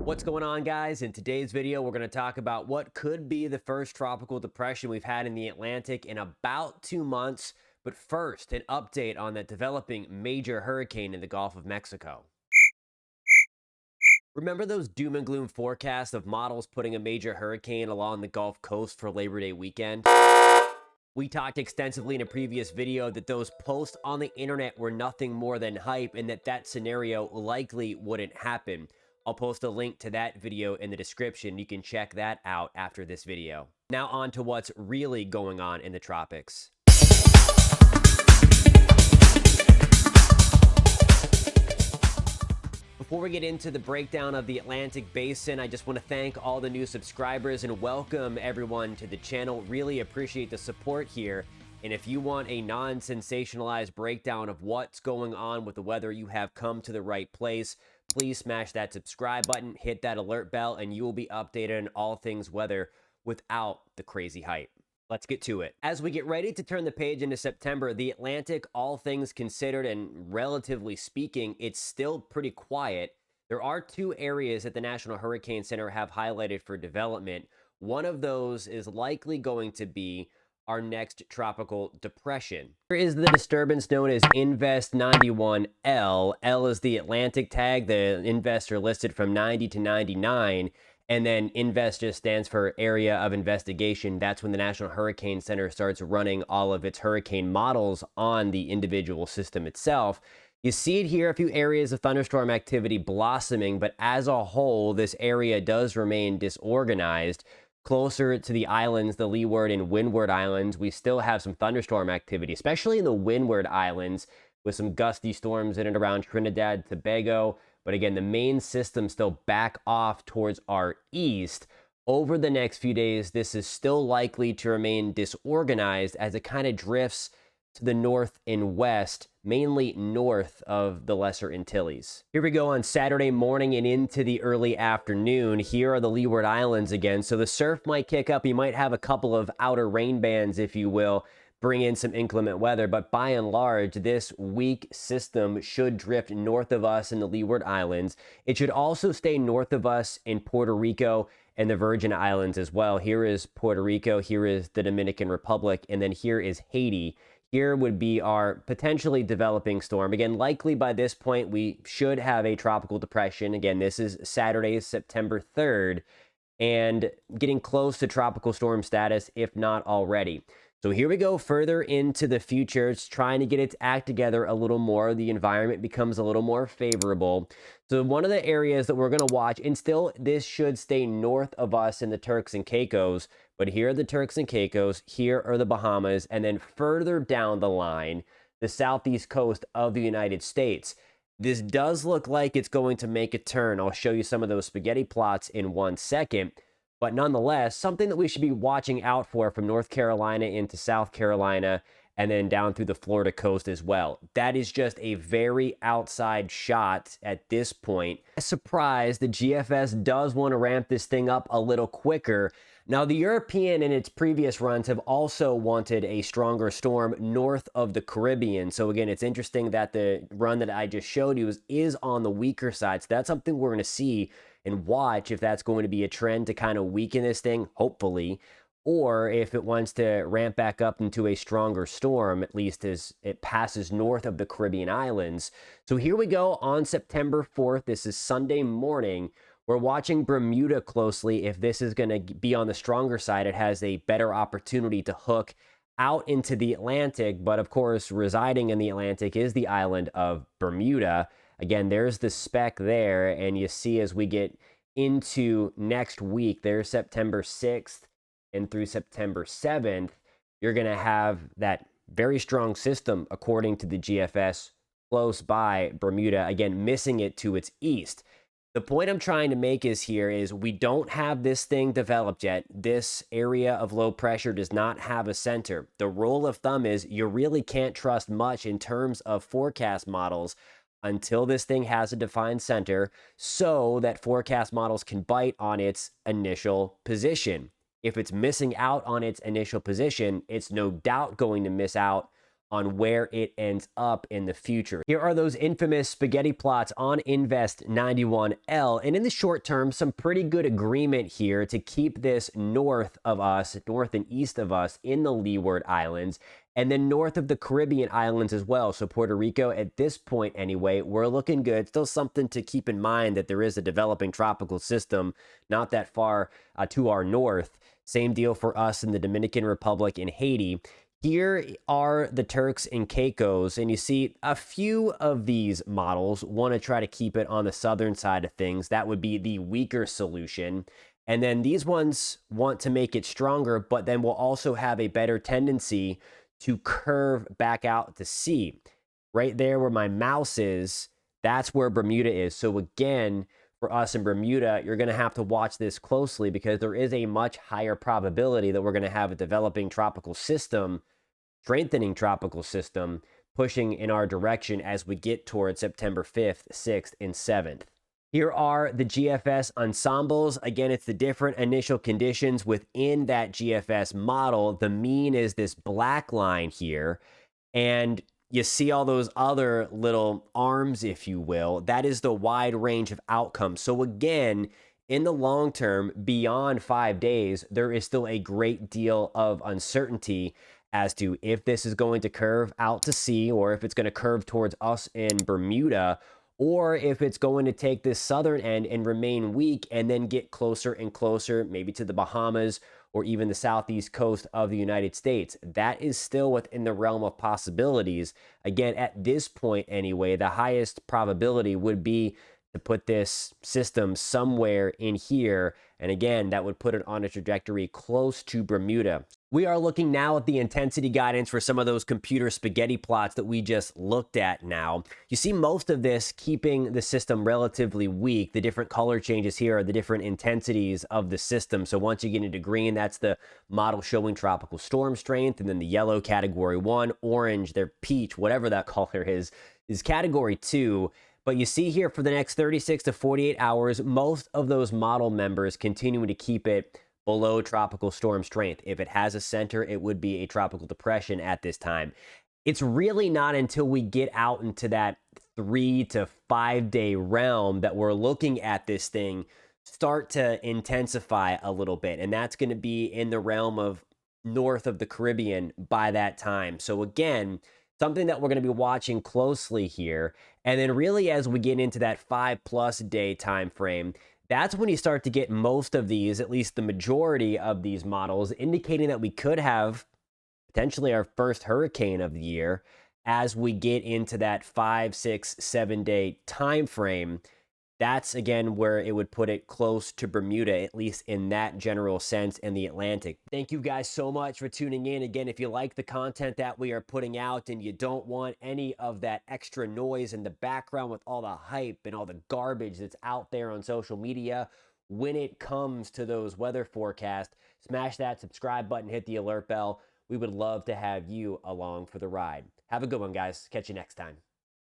What's going on, guys? In today's video, we're going to talk about what could be the first tropical depression we've had in the Atlantic in about 2 months. But first, an update on that developing major hurricane in the Gulf of Mexico. Remember those doom and gloom forecasts of models putting a major hurricane along the Gulf Coast for Labor Day weekend? We talked extensively in a previous video that those posts on the internet were nothing more than hype and that scenario likely wouldn't happen. I'll post a link to that video in the description. You can check that out after this video. Now on to what's really going on in the tropics. Before we get into the breakdown of the Atlantic Basin, I just want to thank all the new subscribers and welcome everyone to the channel. Really appreciate the support here. And if you want a non-sensationalized breakdown of what's going on with the weather, you have come to the right place. Please smash that subscribe button, hit that alert bell, and you will be updated on all things weather without the crazy hype. Let's get to it. As we get ready to turn the page into September, the Atlantic, all things considered and relatively speaking, it's still pretty quiet. There are two areas that the National Hurricane Center have highlighted for development. One of those is likely going to be our next tropical depression. Here is the disturbance known as Invest 91L. L is the Atlantic tag, the investor listed from 90 to 99. And then Invest just stands for Area of Investigation. That's when the National Hurricane Center starts running all of its hurricane models on the individual system itself. You see it here, a few areas of thunderstorm activity blossoming, but as a whole, this area does remain disorganized. Closer to the islands, the Leeward and Windward Islands, we still have some thunderstorm activity, especially in the Windward Islands, with some gusty storms in and around Trinidad and Tobago. But again, the main system still back off towards our east. Over the next few days, this is still likely to remain disorganized as it kind of drifts to the north and west, mainly north of the Lesser Antilles. Here we go on Saturday morning and into the early afternoon. Here are the Leeward Islands again. So the surf might kick up. You might have a couple of outer rain bands, if you will, bring in some inclement weather. But by and large, this weak system should drift north of us in the Leeward Islands. It should also stay north of us in Puerto Rico and the Virgin Islands as well. Here is Puerto Rico. Here is the Dominican Republic. And then here is Haiti. Here would be our potentially developing storm. Again, likely by this point, we should have a tropical depression. Again, this is Saturday, September 3rd, and getting close to tropical storm status, if not already. So here we go further into the future. It's trying to get its act together a little more. The environment becomes a little more favorable. So one of the areas that we're going to watch, and still this should stay north of us in the Turks and Caicos, but here are the Turks and Caicos, here are the Bahamas, and then further down the line, the southeast coast of the United States. This does look like it's going to make a turn. I'll show you some of those spaghetti plots in 1 second. But nonetheless, something that we should be watching out for from North Carolina into South Carolina and then down through the Florida coast as well. That is just a very outside shot at this point. Surprised the GFS does want to ramp this thing up a little quicker. Now, the European in its previous runs have also wanted a stronger storm north of the Caribbean. So again, it's interesting that the run that I just showed you is on the weaker side. So that's something we're going to see and watch if that's going to be a trend to kind of weaken this thing, hopefully, or if it wants to ramp back up into a stronger storm, at least as it passes north of the Caribbean islands. So here we go on September 4th. This is Sunday morning. We're watching Bermuda closely. If this is going to be on the stronger side, it has a better opportunity to hook out into the Atlantic. But of course, residing in the Atlantic is the island of Bermuda. Again, there's the speck there, and you see as we get into next week, there's September 6th and through September 7th, you're going to have that very strong system, according to the GFS, close by Bermuda, again, missing it to its east. The point I'm trying to make is we don't have this thing developed yet. This area of low pressure does not have a center. The rule of thumb is you really can't trust much in terms of forecast models until this thing has a defined center so that forecast models can bite on its initial position. If it's missing out on its initial position, it's no doubt going to miss out on where it ends up in the future. Here are those infamous spaghetti plots on Invest 91L, and in the short term, some pretty good agreement here to keep this north of us, north and east of us in the Leeward Islands, and then north of the Caribbean islands as well. So Puerto Rico, at this point anyway, we're looking good. Still something to keep in mind that there is a developing tropical system not that far to our north. Same deal for us in the Dominican Republic and Haiti. Here are the Turks and Caicos, and you see a few of these models want to try to keep it on the southern side of things. That would be the weaker solution. And then these ones want to make it stronger, but then will also have a better tendency to curve back out to sea. Right there where my mouse is, that's where Bermuda is. So again, for us in Bermuda, you're going to have to watch this closely because there is a much higher probability that we're going to have a developing tropical system, strengthening tropical system, pushing in our direction as we get towards September 5th, 6th, and 7th. Here are the GFS ensembles. Again, it's the different initial conditions within that GFS model. The mean is this black line here, and you see all those other little arms, if you will. That is the wide range of outcomes. So again, in the long term, beyond 5 days, there is still a great deal of uncertainty as to if this is going to curve out to sea or if it's going to curve towards us in Bermuda, or if it's going to take this southern end and remain weak and then get closer and closer, maybe to the Bahamas or even the southeast coast of the United States. That is still within the realm of possibilities. Again, at this point anyway, the highest probability would be to put this system somewhere in here. And again, that would put it on a trajectory close to Bermuda. We are looking now at the intensity guidance for some of those computer spaghetti plots that we just looked at now. You see most of this keeping the system relatively weak. The different color changes here are the different intensities of the system. So once you get into green, that's the model showing tropical storm strength. And then the yellow, category 1, orange, their peach, whatever that color is category 2. But you see here for the next 36 to 48 hours, most of those model members continuing to keep it below tropical storm strength. If it has a center, it would be a tropical depression at this time. It's really not until we get out into that 3 to 5 day realm that we're looking at this thing start to intensify a little bit. And that's going to be in the realm of north of the Caribbean by that time. So again, something that we're going to be watching closely here. And then really as we get into that 5+ day time frame, that's when you start to get most of these, at least the majority of these models, indicating that we could have potentially our first hurricane of the year as we get into that 5, 6, 7 day time frame. That's again where it would put it close to Bermuda, at least in that general sense, in the Atlantic. Thank you guys so much for tuning in. Again, if you like the content that we are putting out and you don't want any of that extra noise in the background with all the hype and all the garbage that's out there on social media, when it comes to those weather forecasts, smash that subscribe button, hit the alert bell. We would love to have you along for the ride. Have a good one, guys. Catch you next time.